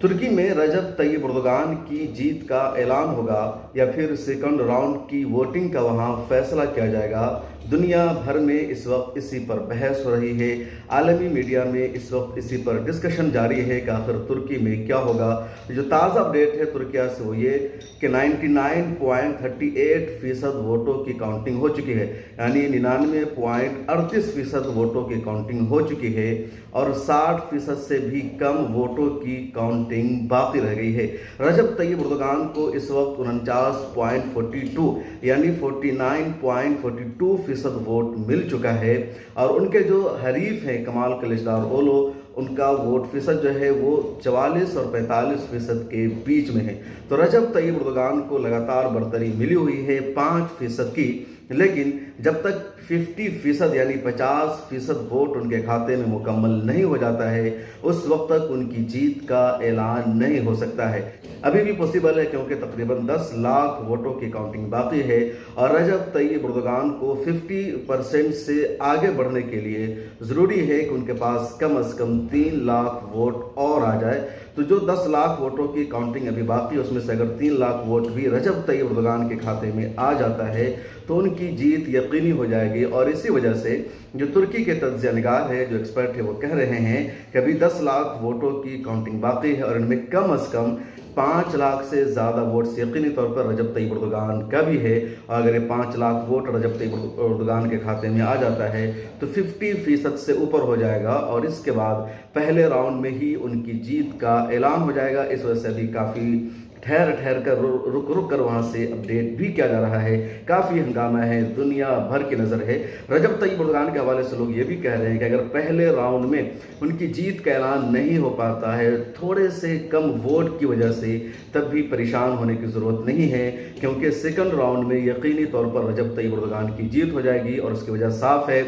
तुर्की में रजब तय्यिब एर्दोगान की जीत का ऐलान होगा या फिर सेकंड राउंड की वोटिंग का वहां फैसला किया जाएगा। दुनिया भर में इस वक्त इसी पर बहस हो रही है। आलमी मीडिया में इस वक्त इसी पर डिस्कशन जारी है कि आखिर तुर्की में क्या होगा। जो ताज़ा अपडेट है तुर्किया से वो ये कि 99.38% वोटों की काउंटिंग हो चुकी है, यानी 99.38% वोटों की काउंटिंग हो चुकी है और 60% से भी कम वोटों की काउंटिंग बाकी रह गई है। रजब तय्यिब एर्दोगान को इस वक्त 49.42 यानी 49.42% वोट मिल चुका है और उनके जो हरीफ हैं कमाल कलिचदारोग्लू, उनका वोट फीसद जो है वो 44 और 45% के बीच में है। तो रजब तय्यिब एर्दोगान को लगातार बढ़तरी मिली हुई है 5% की, लेकिन जब तक 50% यानी 50% वोट उनके खाते में मुकम्मल नहीं हो जाता है उस वक्त तक उनकी जीत का ऐलान नहीं हो सकता है। अभी भी पॉसिबल है क्योंकि तकरीबन 10 लाख वोटों की काउंटिंग बाकी है और रजब तय्यिब एर्दोगान को 50% से आगे बढ़ने के लिए ज़रूरी है कि उनके पास कम से कम 3 लाख वोट और आ जाए। तो जो 10 लाख वोटों की काउंटिंग अभी बाकी है उसमें से अगर 3 लाख वोट भी रजब तय्यिब एर्दोगान के खाते में आ जाता है तो उनकी जीत यकीनी हो जाएगी। और इसी वजह से जो तुर्की के तज्ज़ियानिगार है, जो एक्सपर्ट है, वो कह रहे हैं कि अभी 10 लाख वोटों की काउंटिंग बाकी है और इनमें कम से कम 5 लाख से ज़्यादा वोट्स यकीनी तौर पर रजब तय्यिब एर्दोगान का भी है। और अगर ये 5 लाख वोट रजब तय्यिब एर्दोगान के खाते में आ जाता है तो 50% से ऊपर हो जाएगा और इसके बाद पहले राउंड में ही उनकी जीत का ऐलान हो जाएगा। इस वजह से अभी काफ़ी ठहर कर रुक कर वहाँ से अपडेट भी किया जा रहा है। काफ़ी हंगामा है, दुनिया भर की नज़र है। रजब तय्यिब एर्दोगान के हवाले से लोग ये भी कह रहे हैं कि अगर पहले राउंड में उनकी जीत का ऐलान नहीं हो पाता है थोड़े से कम वोट की वजह से, तब भी परेशान होने की ज़रूरत नहीं है क्योंकि सेकंड राउंड में यकीनी तौर पर रजब तय्यिब एर्दोगान की जीत हो जाएगी। और उसकी वजह साफ है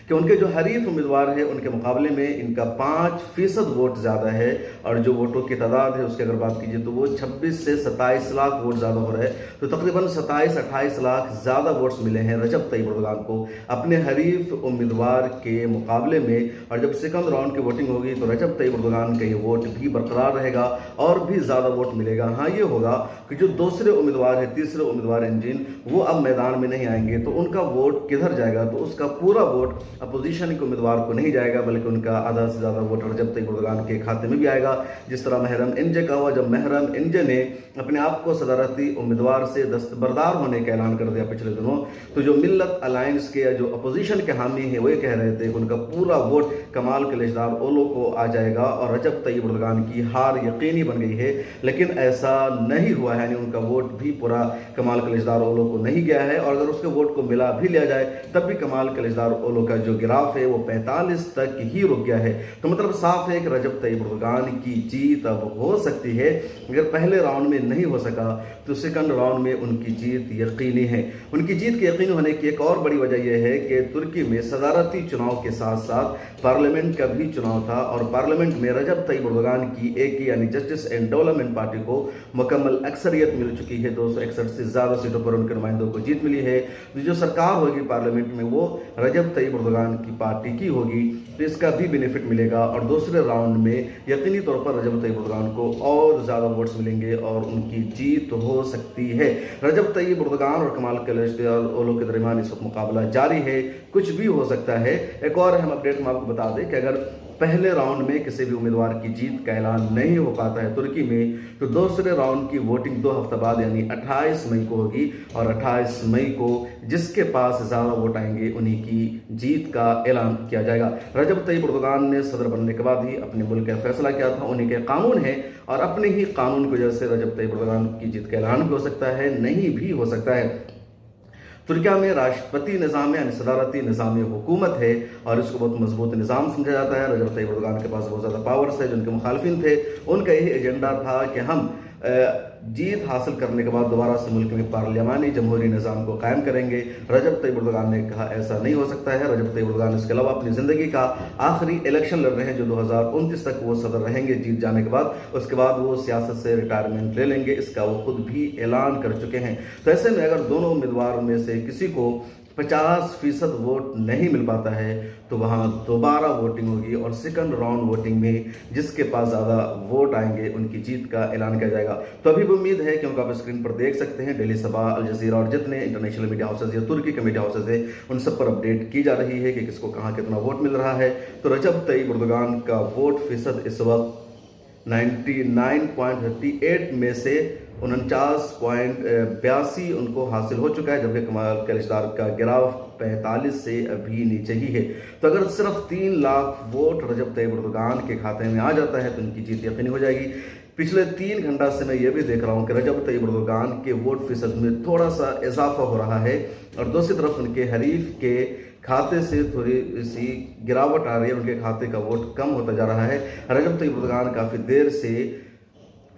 कि उनके जो हरीफ उम्मीदवार हैं उनके मुकाबले में इनका 5% वोट ज़्यादा है और जो वोटों की तादाद है उसकी अगर बात कीजिए तो वो 26 से 27 लाख वोट ज़्यादा हो रहे हैं। तो तकरीबन 27-28 लाख ज़्यादा वोट्स मिले हैं रजब तय्यिब एर्दोगान को अपने हरीफ उम्मीदवार के मुकाबले में। और जब सेकंड राउंड की वोटिंग होगी तो रजब तय्यिब एर्दोगान का ये वोट भी बरकरार रहेगा और भी ज़्यादा वोट मिलेगा। हाँ, ये होगा कि जो दूसरे उम्मीदवार है, तीसरे उम्मीदवार हैं जिन, वो अब मैदान में नहीं आएंगे तो उनका वोट किधर जाएगा? तो उसका पूरा वोट अपोजिशन के उम्मीदवार को नहीं जाएगा बल्कि उनका आधा से ज़्यादा वोट रजब तय्यिब एर्दोगान के खाते में भी आएगा। जिस तरह महरम इंजे का हुआ, जब महरम इंजे ने अपने आप को सदारती उम्मीदवार से दस्तबरदार होने का ऐलान कर दिया पिछले दिनों, तो जो मिल्लत अलायंस के या जो अपोजिशन के हामी हैं वो ये कह रहे थे कि उनका पूरा वोट कमाल कलिचदारोग्लू को आ जाएगा और रजब तय्यिब एर्दोगान की हार यकीनी बन गई है। लेकिन ऐसा नहीं हुआ है, यानी उनका वोट भी पूरा कमाल कलिचदारोग्लू को नहीं गया है और अगर उसके वोट को मिला भी लिया जाए तब भी कमाल कलिचदारोग्लू का जो गिराफ है वो 45 तक ही रुक गया है। तो मतलब साफ है कि रजब तय्यिब एर्दोगान की जीत अब हो सकती है। अगर पहले राउंड में नहीं हो सका तो सेकंड राउंड में उनकी जीत यकीनी है। उनकी जीत के यकीनी होने की एक और बड़ी वजह यह है कि तुर्की में सदारती चुनाव के साथ साथ पार्लियामेंट का भी चुनाव था और पार्लियामेंट में रजब तय्यिब एर्दोगान की एक यानी जस्टिस एंड डेवलपमेंट पार्टी को मुकम्मल अक्सरियत मिल चुकी है। 261 से ज़्यादा सीटों पर उनके नुमाइंदों को जीत मिली है। जो सरकार होगी पार्लियामेंट में वो रजब तय्यिब एर्दोगान की पार्टी की होगी, तो इसका भी बेनिफिट मिलेगा और दूसरे राउंड में यकीनी तौर पर रजब तय्यिब एर्दोगान को और ज़्यादा वोट्स मिलेंगे और उनकी जीत हो सकती है। रजब तय्यिब एर्दोगान और कमाल कलिचदारोग्लू के दरमियान इस वक्त मुकाबला जारी है, कुछ भी हो सकता है। एक और अहम अपडेट हम आपको बता दें कि अगर पहले राउंड में किसी भी उम्मीदवार की जीत का ऐलान नहीं हो पाता है तुर्की में तो दूसरे राउंड की वोटिंग 2 हफ्ते बाद यानी 28 मई को होगी और 28 मई को जिसके पास ज़्यादा वोट आएंगे उन्हीं की जीत का ऐलान किया जाएगा। रजब तय्यिब एर्दोगान ने सदर बनने के बाद ही अपने मुल्क का फैसला किया था, उन्हीं के कानून है और अपने ही कानून की वजह से रजब तय्यिब एर्दोगान की जीत का ऐलान भी हो सकता है, नहीं भी हो सकता है। तुर्किया में राष्ट्रपति निज़ाम यानी सदारती निज़ाम हुकूमत है और इसको बहुत मजबूत निज़ाम समझा जाता है। रजब तय्यिब एर्दोगान के पास बहुत ज़्यादा पावर्स है। जो उनके मुखालिफिन थे उनका यही एजेंडा था कि हम जीत हासिल करने के बाद दोबारा से मुल्क में पार्लियामानी जमहूरी निज़ाम को कायम करेंगे। रजब तय्यिब एर्दोगान ने कहा ऐसा नहीं हो सकता है। रजब तय्यिब एर्दोगान इसके अलावा अपनी ज़िंदगी का आखिरी इलेक्शन लड़ रहे हैं जो 2029 तक वो सदर रहेंगे जीत जाने के बाद। उसके बाद वो सियासत से रिटायरमेंट ले लेंगे, इसका वो खुद भी ऐलान कर चुके हैं। तो ऐसे में अगर दोनों उम्मीदवारों में से किसी को 50% वोट नहीं मिल पाता है तो वहाँ दोबारा वोटिंग होगी और सेकंड राउंड वोटिंग में जिसके पास ज़्यादा वोट आएंगे उनकी जीत का ऐलान किया जाएगा। तो अभी भी उम्मीद है, क्योंकि आप स्क्रीन पर देख सकते हैं डेली सभा, अल जजीरा और जितने इंटरनेशनल मीडिया हाउसेज या तुर्की के मीडिया हाउसेज है उन सब पर अपडेट की जा रही है कि किसको कहाँ कितना वोट मिल रहा है। तो रजब तय्यिब एर्दोगान का वोट फीसद इस वक्त 99.38 में से 49.82 उनको हासिल हो चुका है, जबकि कमाल कलिचदार का गिराव 45 से अभी नीचे ही है। तो अगर सिर्फ 3 लाख वोट रजब तय्यिब एर्दोगान के खाते में आ जाता है तो उनकी जीत यकीनी हो जाएगी। पिछले 3 घंटा से मैं ये भी देख रहा हूँ कि रजब तय्यिब एर्दोगान के वोट फीसद में थोड़ा सा इजाफा हो रहा है और दूसरी तरफ उनके हरीफ के खाते से थोड़ी सी गिरावट आ रही है, उनके खाते का वोट कम होता जा रहा है। रजब तय्यिब एर्दोगान काफ़ी देर से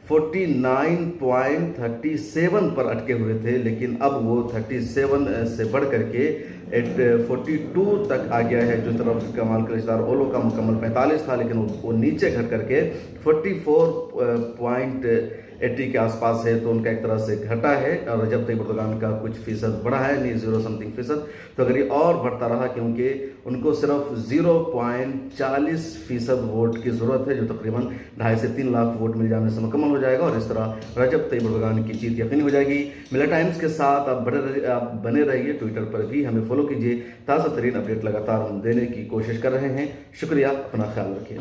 49.37 पर अटके हुए थे, लेकिन अब वो 37 से बढ़ करके 42 तक आ गया है। जो तरफ कमाल कलिचदार ओलो का मुकम्मल 45 था, लेकिन वो नीचे घट करके 44.80 के आसपास है, तो उनका एक तरह से घटा है। और रजब तय्यिब एर्दोगान का कुछ फीसद बढ़ा है, नहीं 0 समथिंग फीसद। तो अगर ये और बढ़ता रहा, क्योंकि उनको सिर्फ 0.40% वोट की ज़रूरत है, जो तकरीबन 2.5 से 3 लाख वोट मिल जाने से मुकम्मल हो जाएगा और इस तरह रजब तय्यिब एर्दोगान की जीत यकीनी हो जाएगी। मिला टाइम्स के साथ आप बने रहिए, ट्विटर पर भी हमें फॉलो कीजिए। ताज़ा तरीन अपडेट लगातार हम देने की कोशिश कर रहे हैं। शुक्रिया, अपना ख्याल रखिए।